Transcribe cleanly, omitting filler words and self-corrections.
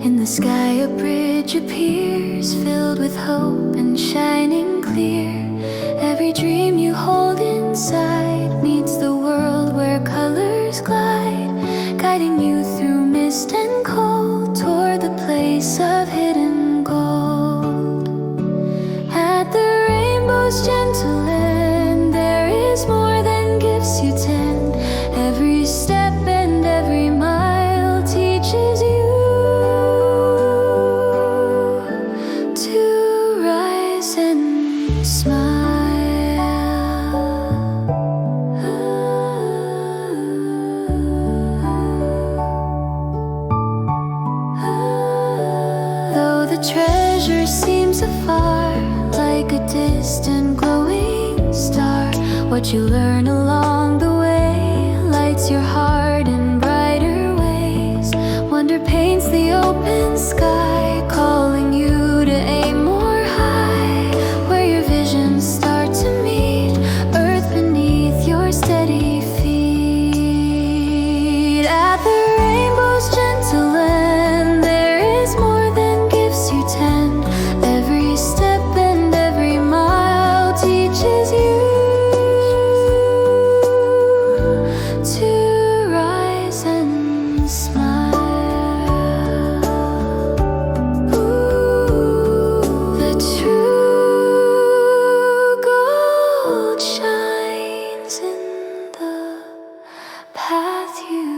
In the sky a bridge appears, filled with hope and shining clear. Every dream you hold inside meets the world where colors glide, guiding you through mist and cold toward the place of hidden gold. At the rainbow's gentle end, there is more than gifts you tend. Every step and every mile teaches you to rise and smile. Though the treasure seems afar, like a distant glowing star, what you learn along the way lights your heart in brighter ways. Wonder paints the open sky, calling you to aim more high, where your visions start to meet earth beneath your steady feet. At the rainbow's gentle end, there is more than gifts you tend. Every step and every mile teaches you to rise and smile. Ooh, the true gold shines in the path you